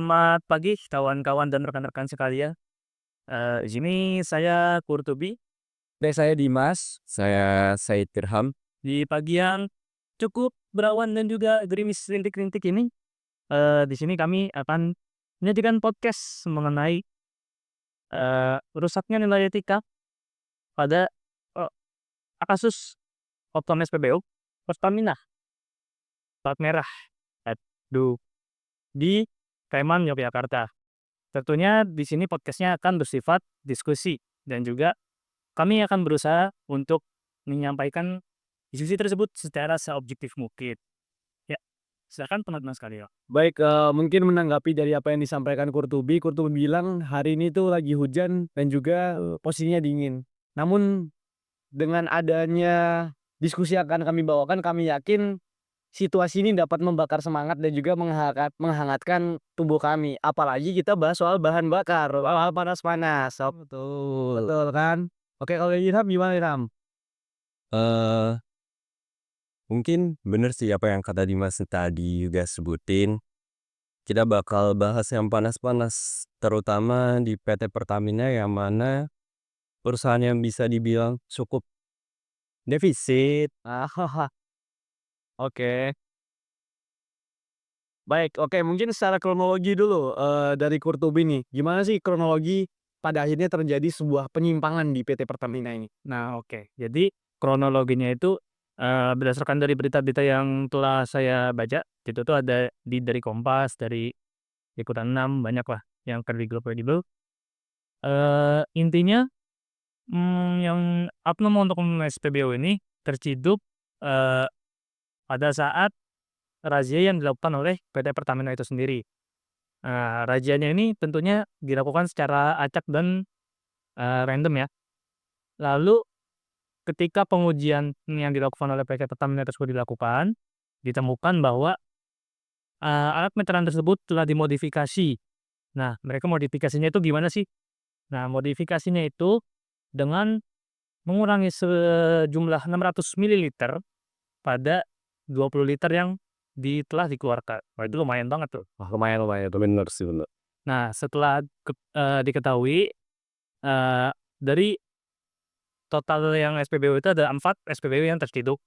Selamat pagi kawan-kawan dan rekan-rekan sekalian. Di sini saya Kurtubi Saya Dimas, saya Said Dirham. di pagi yang cukup berawan dan juga gerimis rintik-rintik ini. Di sini kami akan menyajikan podcast mengenai rusaknya nilai etika pada eee, kasus Opton SPBU Pertamina plat merah aduh, di Sleman, Yogyakarta. Tentunya di sini podcastnya akan bersifat diskusi dan juga kami akan berusaha untuk menyampaikan diskusi tersebut secara seobjektif mungkin. Ya, silakan teman-teman sekalian. Baik, mungkin menanggapi dari apa yang disampaikan Kurtubi bilang hari ini tuh lagi hujan dan juga, posisinya dingin. Namun dengan adanya diskusi yang akan kami bawakan, kami yakin situasi ini dapat membakar semangat dan juga menghangatkan tubuh kami. Apalagi kita bahas soal bahan bakar, hal panas-panas. Betul. Betul kan? Oke, kalau Ilham gimana Ilham? Eee, Mungkin bener sih apa yang kata Dimas tadi juga sebutin, kita bakal bahas yang panas-panas, terutama di PT Pertamina yang mana perusahaan yang bisa dibilang cukup defisit. Ah, oke. Baik, oke, mungkin secara kronologi dulu, dari Kurtubi nih, gimana sih kronologi pada akhirnya terjadi sebuah penyimpangan di PT Pertamina ini? Nah, oke. Jadi kronologinya itu, berdasarkan dari berita-berita yang telah saya baca, itu tuh ada dari Kompas, dari Liputan 6, banyaklah yang kredibel-kredibel. Intinya, yang oknum untuk SPBU ini terciduk, eee, pada saat razia yang dilakukan oleh PT Pertamina itu sendiri. Nah, razianya ini tentunya dilakukan secara acak dan, random ya. Lalu ketika pengujian yang dilakukan oleh PT Pertamina tersebut dilakukan, ditemukan bahwa, alat meteran tersebut telah dimodifikasi. Nah, mereka modifikasinya itu gimana sih? Nah, modifikasinya itu dengan mengurangi sejumlah 600 mililiter pada 20 liter yang telah dikeluarkan. Wah, itu lumayan banget tuh. Wah, lumayan lumayan, itu bener sih, bener. Nah, setelah diketahui, dari total yang SPBU itu ada 4 SPBU yang terciduk,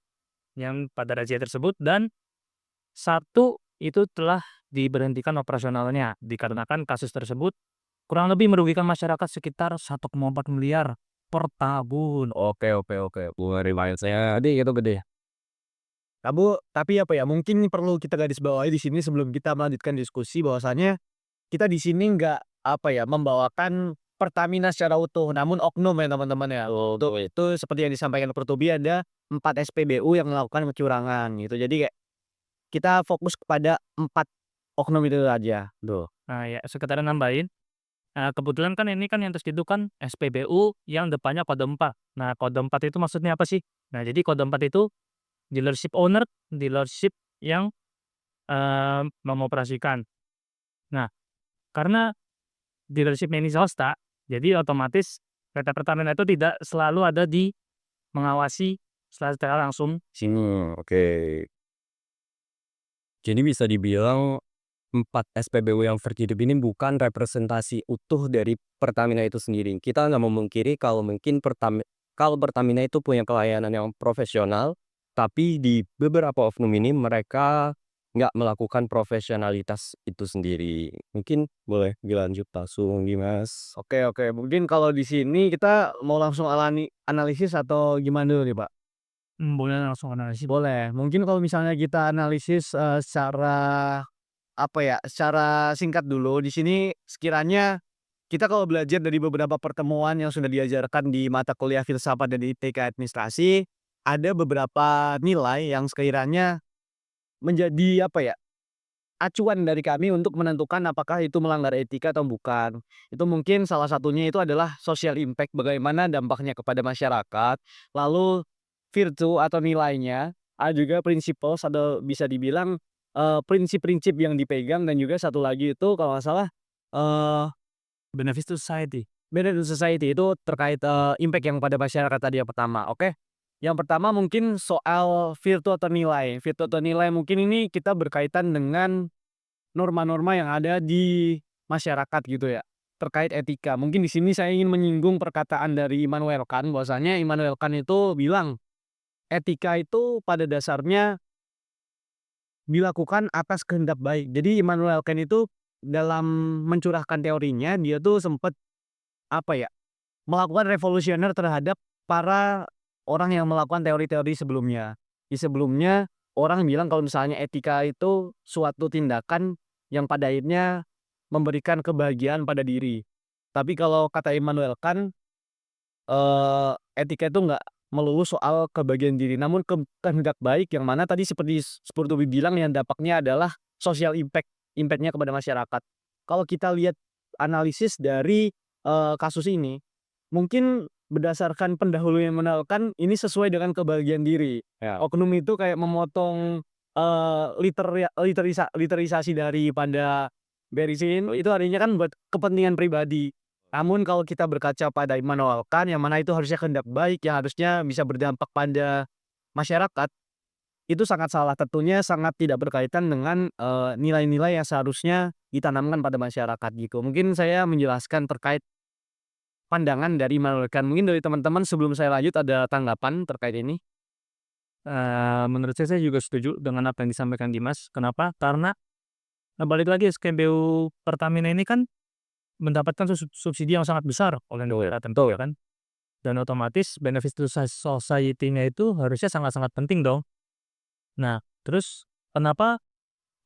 yang pada razia tersebut dan satu itu telah diberhentikan operasionalnya, dikarenakan kasus tersebut kurang lebih merugikan masyarakat sekitar 1,4 miliar per tahun. Oke oke oke, bunga saya gede gitu, gede. Tapi apa ya, mungkin ini perlu kita garis bawahi di sini sebelum kita melanjutkan diskusi bahwasanya kita di sini nggak, apa ya, membawakan Pertamina secara utuh, namun oknum ya teman-teman ya. Untuk itu seperti yang disampaikan Pertubi ada 4 SPBU yang melakukan kecurangan gitu. Jadi kayak kita fokus kepada 4 oknum itu aja, tuh. Nah, ya sekedar nambahin, kebetulan kan ini kan yang terciduk kan SPBU yang depannya kode 4. Nah, kode 4 itu maksudnya apa sih? Nah, jadi kode 4 itu dealership owner, dealership yang, mengoperasikan. Nah, karena dealership-nya ini swasta, jadi otomatis PT Pertamina itu tidak selalu ada di mengawasi secara langsung. Sini, oke. Jadi bisa dibilang 4 SPBU yang terhidup ini bukan representasi utuh dari Pertamina itu sendiri. Kita nggak memungkiri kalau mungkin kalau Pertamina itu punya pelayanan yang profesional, tapi di beberapa oknum ini mereka nggak melakukan profesionalitas itu sendiri. Mungkin boleh dilanjut langsung, Dimas. Oke oke, mungkin kalau di sini kita mau langsung analisis atau gimana dulu nih, Pak? Boleh langsung analisis. Boleh, mungkin kalau misalnya kita analisis, secara apa ya, secara singkat dulu di sini sekiranya kita kalau belajar dari beberapa pertemuan yang sudah diajarkan di mata kuliah filsafat dan etika administrasi, ada beberapa nilai yang sekiranya menjadi apa ya, acuan dari kami untuk menentukan apakah itu melanggar etika atau bukan. Itu mungkin salah satunya itu adalah social impact, bagaimana dampaknya kepada masyarakat, lalu virtu atau nilainya, ada juga principles atau bisa dibilang, prinsip-prinsip yang dipegang dan juga satu lagi itu kalau nggak salah, eee, Benefit to society. benefit to society itu terkait, impact yang pada masyarakat tadi yang pertama, oke. Yang pertama mungkin soal virtu atau nilai. Virtu atau nilai mungkin ini kita berkaitan dengan norma-norma yang ada di masyarakat gitu ya, terkait etika. Mungkin di sini saya ingin menyinggung perkataan dari Immanuel Kant, bahwasanya Immanuel Kant itu bilang, etika itu pada dasarnya dilakukan atas kehendak baik. Jadi Immanuel Kant itu dalam mencurahkan teorinya, dia tuh sempat, apa ya, melakukan revolusioner terhadap para orang yang melakukan teori-teori sebelumnya. Di sebelumnya, orang bilang kalau misalnya etika itu suatu tindakan yang pada akhirnya memberikan kebahagiaan pada diri. Tapi kalau kata Immanuel Kant, etika itu nggak melulu soal kebahagiaan diri, namun kehendak baik yang mana tadi seperti Tobi bilang yang dampaknya adalah social impact-nya kepada masyarakat. Kalau kita lihat analisis dari, kasus ini, mungkin berdasarkan pendahulu yang mengenalkan ini sesuai dengan kebahagiaan diri. Ya. Oknum itu kayak memotong, literisasi daripada Berisin, itu artinya kan buat kepentingan pribadi. Namun kalau kita berkaca pada Immanuel Kant yang mana itu harusnya kehendak baik, yang harusnya bisa berdampak pada masyarakat, itu sangat salah. Tentunya sangat tidak berkaitan dengan, nilai-nilai yang seharusnya ditanamkan pada masyarakat gitu. Mungkin saya menjelaskan terkait pandangan dari Immanuel Kant. Mungkin dari teman-teman sebelum saya lanjut ada tanggapan terkait ini? Menurut saya juga setuju dengan apa yang disampaikan Dimas. Kenapa? Karena, balik lagi SPBU Pertamina ini kan mendapatkan subsidi yang sangat besar oleh negara tentu ya kan, dan otomatis benefit to society-nya itu harusnya sangat-sangat penting dong. Nah, terus kenapa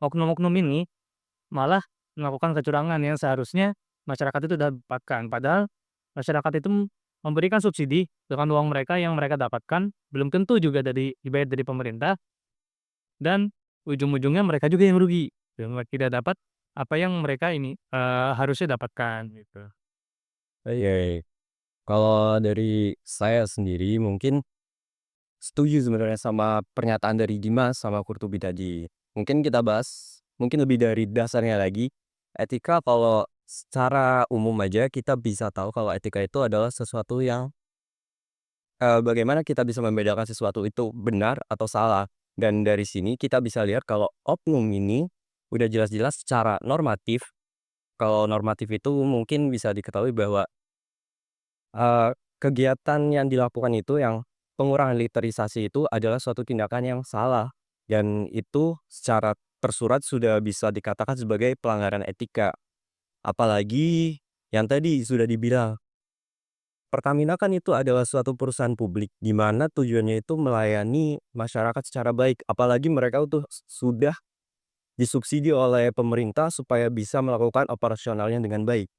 oknum-oknum ini malah melakukan kecurangan yang seharusnya masyarakat itu dapatkan. Padahal masyarakat itu memberikan subsidi dengan uang mereka yang mereka dapatkan, belum tentu juga dibayar dari pemerintah, dan ujung-ujungnya mereka juga yang rugi. Tidak dapat apa yang mereka ini harusnya dapatkan gitu. Iya. Kalau dari saya sendiri mungkin setuju sebenarnya sama pernyataan dari Dimas sama Kurtubi tadi. Mungkin kita bahas mungkin lebih dari dasarnya lagi. Etika kalau secara umum aja kita bisa tahu kalau etika itu adalah sesuatu yang bagaimana kita bisa membedakan sesuatu itu benar atau salah. Dan dari sini kita bisa lihat kalau oknum ini udah jelas-jelas secara normatif. Kalau normatif itu mungkin bisa diketahui bahwa kegiatan yang dilakukan itu yang pengurangan literisasi itu adalah suatu tindakan yang salah, dan itu secara tersurat sudah bisa dikatakan sebagai pelanggaran etika. Apalagi yang tadi sudah dibilang, Pertamina kan itu adalah suatu perusahaan publik di mana tujuannya itu melayani masyarakat secara baik, apalagi mereka tuh sudah disubsidi oleh pemerintah supaya bisa melakukan operasionalnya dengan baik.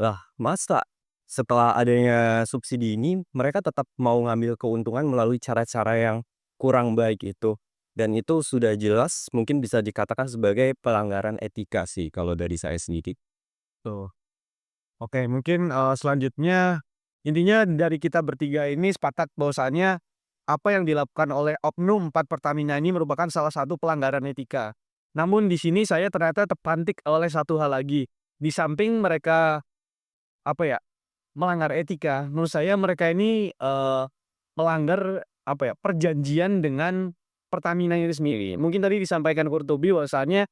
Lah, masa setelah adanya subsidi ini, mereka tetap mau ngambil keuntungan melalui cara-cara yang kurang baik itu. Dan itu sudah jelas mungkin bisa dikatakan sebagai pelanggaran etika sih kalau dari saya sendiri. Tuh. Oke, mungkin, selanjutnya intinya dari kita bertiga ini sepakat bahwasanya apa yang dilakukan oleh oknum 4 Pertamina ini merupakan salah satu pelanggaran etika. Namun di sini saya ternyata terpantik oleh satu hal lagi. Di samping mereka, apa ya, melanggar etika, menurut saya mereka ini, melanggar, apa ya, perjanjian dengan Pertamina itu sendiri. Mungkin tadi disampaikan Kurtubi bahwasanya,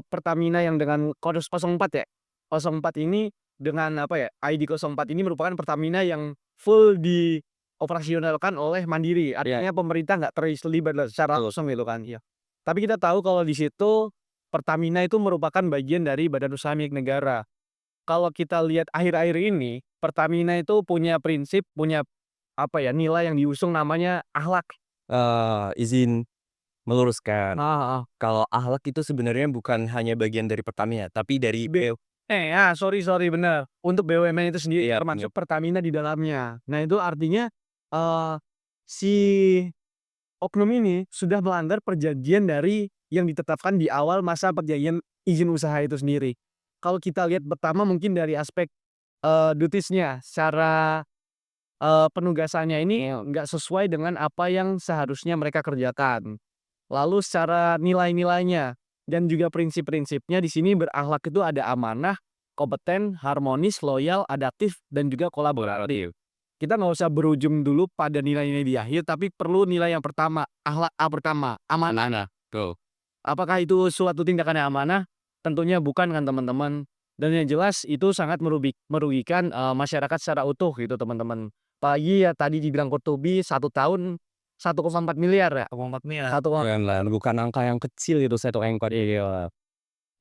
Pertamina yang dengan kode 04 ya, 04 ini dengan, apa ya, ID 04 ini merupakan Pertamina yang full dioperasionalkan oleh Mandiri. Artinya pemerintah nggak terlibat secara langsung gitu kan, iya. Tapi kita tahu kalau di situ Pertamina itu merupakan bagian dari badan usaha milik negara. Kalau kita lihat akhir-akhir ini, Pertamina itu punya prinsip, punya, apa ya, nilai yang diusung namanya akhlak. Izin meluruskan, Heeh heeh. kalau akhlak itu sebenarnya bukan hanya bagian dari Pertamina, tapi dari Sorry bener, untuk BUMN itu sendiri iya, termasuk Pertamina di dalamnya. Nah itu artinya, eee, si oknum ini sudah melanggar perjanjian dari yang ditetapkan di awal masa perjanjian izin usaha itu sendiri. Kalau kita lihat pertama mungkin dari aspek, dutisnya, secara, penugasannya ini nggak sesuai dengan apa yang seharusnya mereka kerjakan. Lalu secara nilai-nilainya dan juga prinsip-prinsipnya di sini berakhlak itu ada amanah, kompeten, harmonis, loyal, adaptif, dan juga kolaboratif. Kita nggak usah berujung dulu pada nilai-nilai di akhir, tapi perlu nilai yang pertama, akhlak A pertama, amanah. tuh. Apakah itu suatu tindakan yang amanah? Tentunya bukan kan teman-teman. Dan yang jelas itu sangat merugikan, masyarakat secara utuh gitu teman-teman. Apalagi ya tadi dibilang Kurtubi 1 tahun 1,4 miliar ya? 1,4 miliar. 1 Keren lah, bukan angka yang kecil itu 1 ekor. Iya.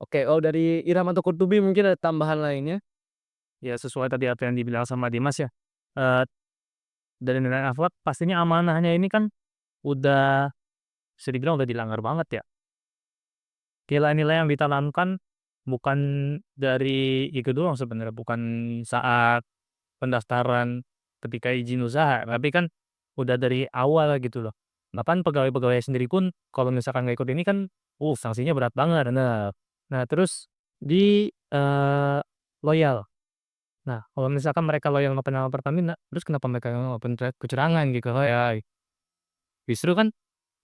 Oke, dari Irham atau Kurtubi mungkin ada tambahan lainnya? Ya sesuai tadi apa yang dibilang sama Dimas ya, eee, dari nilai akhlak pastinya amanahnya ini kan udah bisa dibilang udah dilanggar banget ya. Nilai-nilai yang ditanamkan bukan dari itu doang sebenarnya, bukan saat pendaftaran ketika izin usaha, tapi kan udah dari awal gitu loh. Bahkan pegawai-pegawai sendiri pun kalau misalkan nggak ikut ini kan, sanksinya berat banget. Nah terus loyal. Nah kalau misalkan mereka loyal sama nama Pertamina, terus kenapa mereka ngelakuin kecurangan gitu ya, justru kan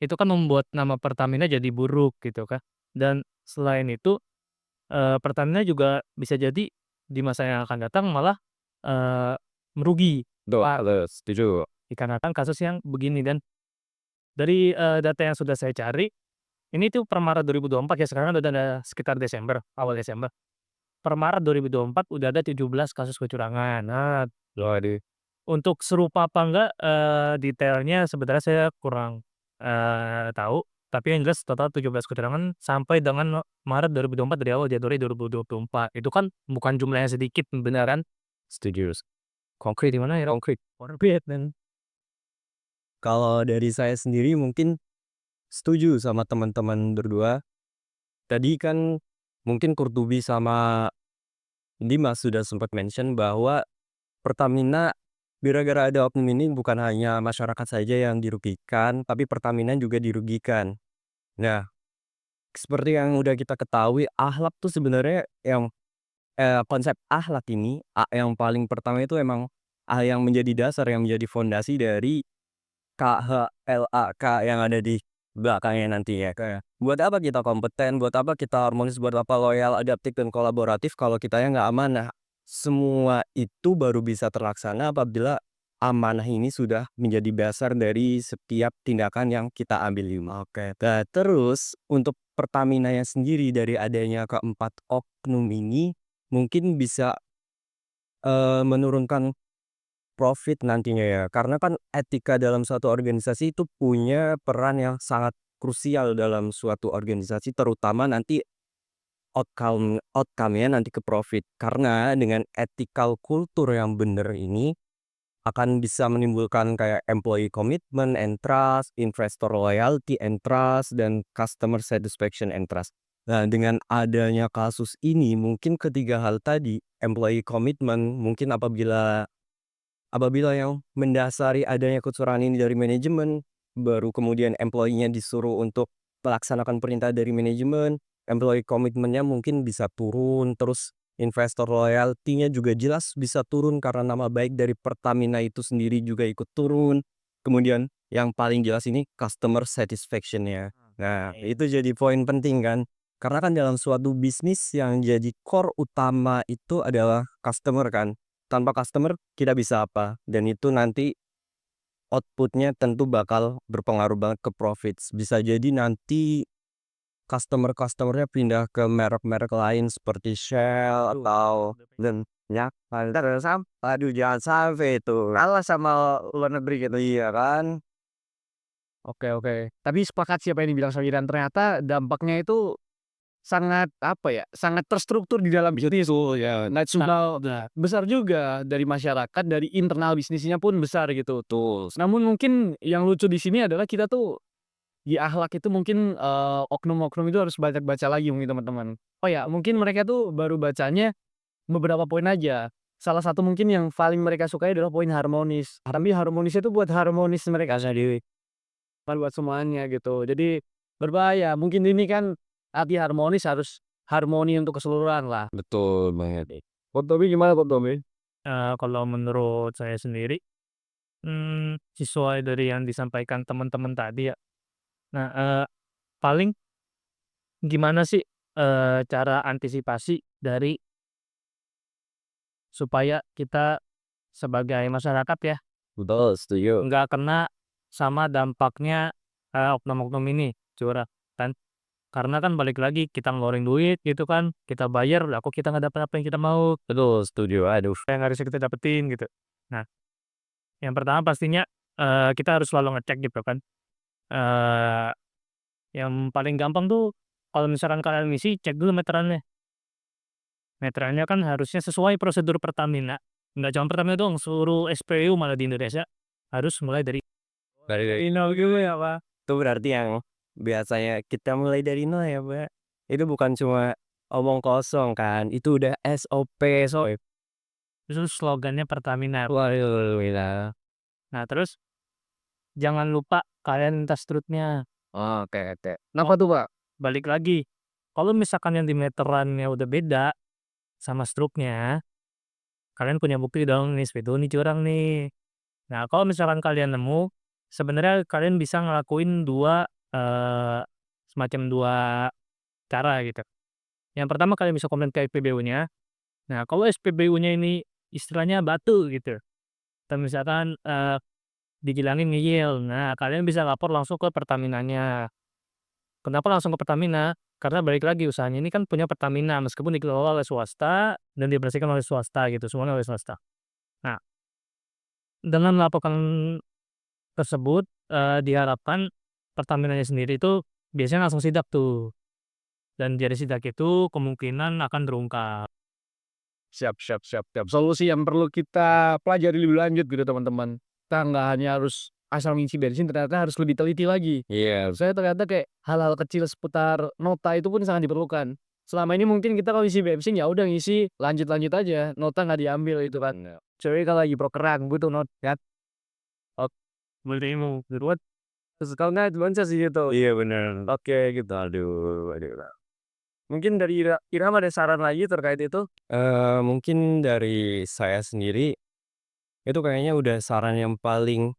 itu kan membuat nama Pertamina jadi buruk gitu kan. Dan selain itu, Pertamina juga bisa jadi di masa yang akan datang malah, eee, merugi, Pak, Betul, setuju. dikarenakan kasus yang begini. Dan dari, data yang sudah saya cari, ini tuh per Maret 2024 ya, sekarang udah ada sekitar Desember, awal Desember. Per Maret 2024 udah ada 17 kasus kecurangan. Nah, Waduh. untuk serupa apa enggak, detailnya sebenarnya saya kurang, tahu, tapi yang jelas total 17 keterangan sampai dengan Maret 2024 dari awal Januari 2024. Itu kan bukan jumlah yang sedikit beneran. Setuju. Konkret di mana ya, Rok? Konkret. Konkret dan Kalau dari saya sendiri mungkin setuju sama teman-teman berdua. Tadi kan mungkin Kurtubi sama Dimas sudah sempat mention bahwa Pertamina gara-gara ada oknum ini bukan hanya masyarakat saja yang dirugikan, tapi Pertamina juga dirugikan. Nah, seperti yang udah kita ketahui, akhlak tuh sebenarnya konsep akhlak ini, yang paling pertama itu emang yang menjadi dasar, yang menjadi fondasi dari KHLAK yang ada di belakangnya nanti ya, kayak buat apa kita kompeten, buat apa kita harmonis, buat apa loyal, adaptif, dan kolaboratif kalau kitanya nggak amanah. Semua itu baru bisa terlaksana apabila amanah ini sudah menjadi dasar dari setiap tindakan yang kita ambil. Oke. Nah, terus untuk Pertaminanya sendiri dari adanya keempat oknum ini mungkin bisa menurunkan profit nantinya ya, karena kan etika dalam suatu organisasi itu punya peran yang sangat krusial dalam suatu organisasi, terutama nanti outcome-nya nanti ke profit. Karena dengan ethical culture yang benar ini akan bisa menimbulkan kayak employee commitment and trust, investor loyalty and trust, dan customer satisfaction and trust. Nah, dengan adanya kasus ini mungkin ketiga hal tadi, employee commitment mungkin apabila yang mendasari adanya kecurangan ini dari manajemen, baru kemudian employee-nya disuruh untuk melaksanakan perintah dari manajemen, employee komitmennya mungkin bisa turun, terus investor loyalty-nya juga jelas bisa turun karena nama baik dari Pertamina itu sendiri juga ikut turun. Kemudian yang paling jelas ini customer satisfaction-nya. Nah, itu jadi poin penting kan. Karena kan dalam suatu bisnis yang jadi core utama itu adalah customer kan. Tanpa customer kita bisa apa, dan itu nanti output-nya tentu bakal berpengaruh banget ke profits. Bisa jadi nanti customer-customer-nya pindah ke merek-merek lain seperti Shell atau dan ya, aduh jangan sampai itu kalah sama luar negeri gitu, iya kan? Oke. Tapi sepakat siapa yang dibilang Soiran, ternyata dampaknya itu sangat, apa ya, sangat terstruktur di dalam bisnis tuh ya. Nasional besar juga, dari masyarakat, dari internal bisnisnya pun besar gitu tuh. Namun mungkin yang lucu di sini adalah kita tuh di akhlak itu mungkin, oknum-oknum itu harus banyak baca lagi mungkin teman-teman. Oh ya, mungkin mereka tuh baru bacanya beberapa poin aja. Salah satu mungkin yang paling mereka sukai adalah poin harmonis. Tapi harmonisnya itu buat harmonis mereka sendiri, bukan buat semuanya gitu. Jadi berbahaya. Mungkin ini kan arti harmonis harus harmoni untuk keseluruhan lah. Betul banget. Kok Tommy gimana kok Tommy? kalau menurut saya sendiri, sesuai dari yang disampaikan teman-teman tadi ya. Nah, paling gimana sih, cara antisipasi dari supaya kita sebagai masyarakat ya, Betul, setuju. nggak kena sama dampaknya, oknum-oknum ini curang kan. Karena kan balik lagi kita ngeluarin duit gitu kan, kita bayar lah kok kita nggak dapet apa yang kita mau, Betul, setuju. Aduh. yang harusnya kita dapetin gitu. Nah, yang pertama pastinya, kita harus selalu ngecek gitu kan, eee, yang paling gampang tuh kalau misalkan kalian ngisi cek dulu meterannya. Meterannya kan harusnya sesuai prosedur Pertamina, nggak cuma Pertamina doang, seluruh SPBU malah di Indonesia harus mulai dari Dari nol dulu ya, Pak. itu berarti yang biasanya kita mulai dari nol ya, Mbak. Itu bukan cuma omong kosong kan, itu udah SOP. Itu slogannya Pertamina. Waduh, gila. Nah terus jangan lupa kalian tas strutnya. Oke oke. Kenapa tuh, Pak? Balik lagi, kalau misalkan yang di meterannya udah beda sama struknya, kalian punya bukti dong nih spidol nih curang nih. Nah kalau misalkan kalian nemu, sebenarnya kalian bisa ngelakuin semacam 2 cara gitu. Yang pertama kalian bisa komplain ke SPBU-nya. Nah kalau SPBU-nya ini istilahnya batu gitu, atau misalkan, dibilangin ngeyel, nah kalian bisa lapor langsung ke Pertaminanya. Kenapa langsung ke Pertamina? Karena balik lagi usahanya ini kan punya Pertamina meskipun dikelola oleh swasta dan dioperasikan oleh swasta gitu, semuanya oleh swasta. Nah, dengan melaporkan tersebut, diharapkan Pertaminanya sendiri itu biasanya langsung sidak tuh, dan dari sidak itu kemungkinan akan terungkap. Siap siap siap siap. Solusi yang perlu kita pelajari lebih lanjut gitu teman-teman. Kita nggak hanya harus asal ngisi bensin, ternyata harus lebih teliti lagi. Iya, Saya ternyata kayak hal-hal kecil seputar nota itu pun sangat diperlukan. Selama ini mungkin kita kalau isi bensin ya udah ngisi lanjut-lanjut aja, nota nggak diambil itu kan. bener. Cewek kalau lagi prokeran butuh not ya. Oke, Multimu. buat terus kalau nggak cuman sih gitu. Iya bener. Oke gitu. Aduh, aduh. Mungkin dari Iram ada saran lagi terkait itu? Mungkin dari saya sendiri, itu kayaknya udah saran yang paling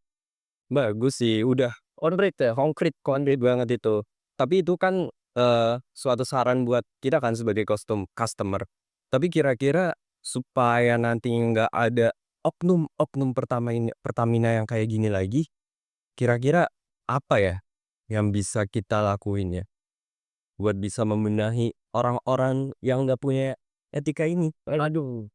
bagus sih, udah Konkret ya? konkret banget itu. Tapi itu kan, suatu saran buat kita kan sebagai customer. Tapi kira-kira supaya nanti nggak ada oknum-oknum Pertamina yang kayak gini lagi, kira-kira apa ya yang bisa kita lakuin ya, buat bisa membenahi orang-orang yang nggak punya etika ini? Aduh.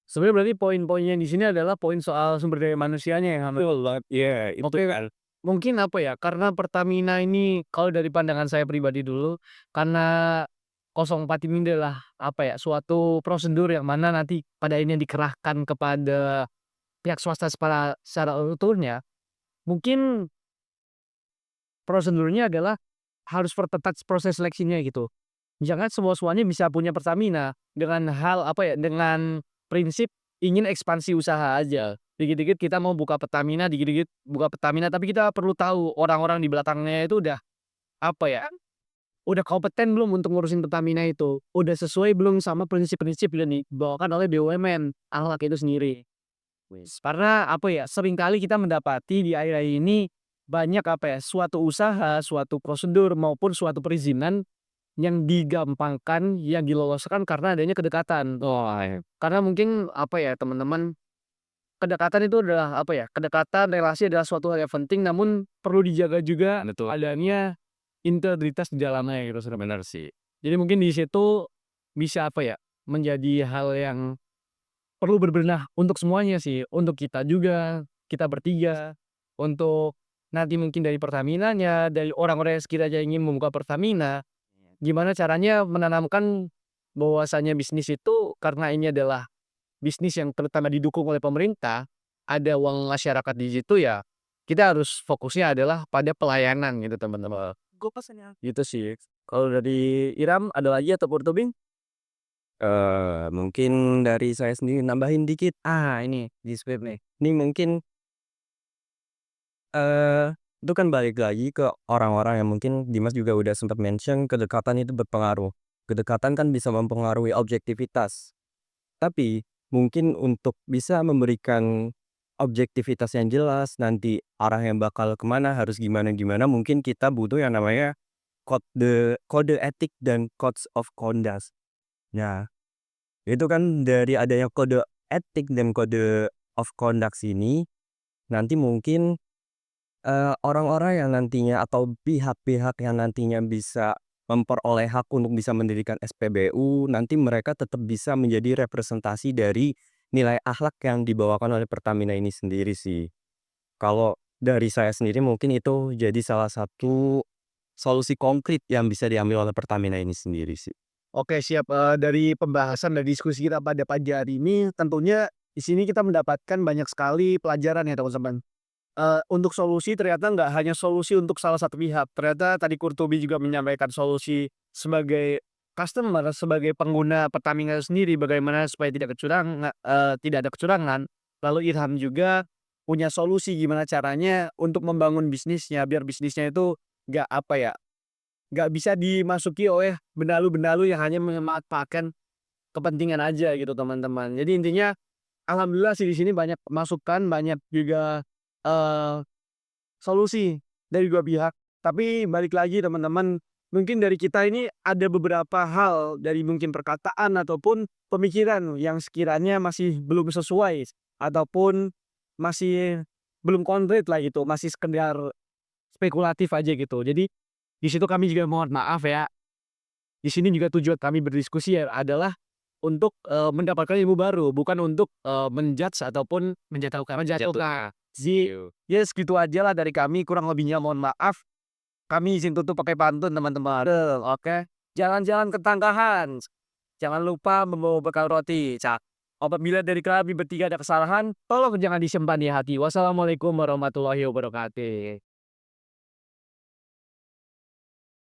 Sebenarnya berarti poin-poinnya di sini adalah poin soal sumber daya manusianya yang Betul banget, iya itu Oke, kan. mungkin apa ya, karena Pertamina ini kalau dari pandangan saya pribadi dulu, karena 04 ini adalah apa ya, suatu prosedur yang mana nanti pada akhirnya dikerahkan kepada pihak swasta secara utuhnya, mungkin prosedurnya adalah harus perketat proses seleksinya gitu. Jangan semua-semuanya bisa punya Pertamina dengan hal apa ya, dengan prinsip ingin ekspansi usaha aja. Dikit-dikit kita mau buka Pertamina, dikit-dikit buka Pertamina, tapi kita perlu tahu orang-orang di belakangnya itu udah apa ya, udah kompeten belum untuk ngurusin Pertamina itu? Udah sesuai belum sama prinsip-prinsip yang dibawakan oleh BUMN, Alak itu sendiri. Karena apa ya, seringkali kita mendapati di akhir-akhir ini banyak apa ya, suatu usaha, suatu prosedur maupun suatu perizinan yang digampangkan, yang diloloskan karena adanya kedekatan. Wah, Karena mungkin apa ya teman-teman, kedekatan itu adalah apa ya, kedekatan relasi adalah suatu hal yang penting namun perlu dijaga juga betul. adanya integritas di dalamnya gitu Bener sih. Jadi mungkin di situ bisa apa ya, menjadi hal yang perlu berbenah untuk semuanya sih, untuk kita juga, kita bertiga, untuk nanti mungkin dari Pertaminanya, dari orang-orang yang sekiranya ingin membuka Pertamina. Gimana caranya menanamkan bahwasanya bisnis itu karena ini adalah bisnis yang terutama didukung oleh pemerintah, ada uang masyarakat di situ ya, kita harus fokusnya adalah pada pelayanan gitu teman-teman. Gue pesen ya. Gitu sih. Kalau dari Iram ada lagi atau Tobing? Mungkin dari saya sendiri nambahin dikit, Ini di script nih. ini mungkin, itu kan balik lagi ke orang-orang yang mungkin Dimas juga udah sempat mention kedekatan itu berpengaruh. Kedekatan kan bisa mempengaruhi objektivitas. Tapi mungkin untuk bisa memberikan objektivitas yang jelas, nanti arah yang bakal kemana harus gimana-gimana, mungkin kita butuh yang namanya kode etik dan codes of conduct. Nah, itu kan dari adanya kode etik dan kode of conduct ini, nanti mungkin, orang-orang yang nantinya atau pihak-pihak yang nantinya bisa memperoleh hak untuk bisa mendirikan SPBU, nanti mereka tetap bisa menjadi representasi dari nilai akhlak yang dibawakan oleh Pertamina ini sendiri sih. Kalau dari saya sendiri mungkin itu jadi salah satu solusi konkret yang bisa diambil oleh Pertamina ini sendiri sih. Oke siap, dari pembahasan dan diskusi kita pada pagi hari ini tentunya di sini kita mendapatkan banyak sekali pelajaran ya teman-teman. Untuk solusi ternyata nggak hanya solusi untuk salah satu pihak, ternyata tadi Kurtubi juga menyampaikan solusi sebagai customer, sebagai pengguna Pertamina sendiri bagaimana supaya tidak ada kecurangan. Lalu Ilham juga punya solusi gimana caranya untuk membangun bisnisnya biar bisnisnya itu nggak apa ya, nggak bisa dimasuki oleh benalu-benalu yang hanya memanfaatkan kepentingan aja gitu teman-teman. Jadi intinya alhamdulillah sih di sini banyak masukan, banyak juga, eee, solusi dari dua pihak. Tapi balik lagi teman-teman, mungkin dari kita ini ada beberapa hal dari mungkin perkataan ataupun pemikiran yang sekiranya masih belum sesuai ataupun masih belum konkret lah gitu, masih sekedar spekulatif aja gitu. Jadi di situ kami juga mohon maaf ya. Di sini juga tujuan kami berdiskusi ya adalah untuk, mendapatkan ilmu baru, bukan untuk, men-judge ataupun menjatuhkan. Jadi, ya segitu ajalah dari kami, kurang lebihnya mohon maaf. Kami izin tutup pakai pantun teman-teman. Oke. Jalan-jalan ke Tangkahan, jangan lupa membawa bekal roti. Apabila dari kami bertiga ada kesalahan, tolong jangan disimpan di hati. Wassalamualaikum warahmatullahi wabarakatuh.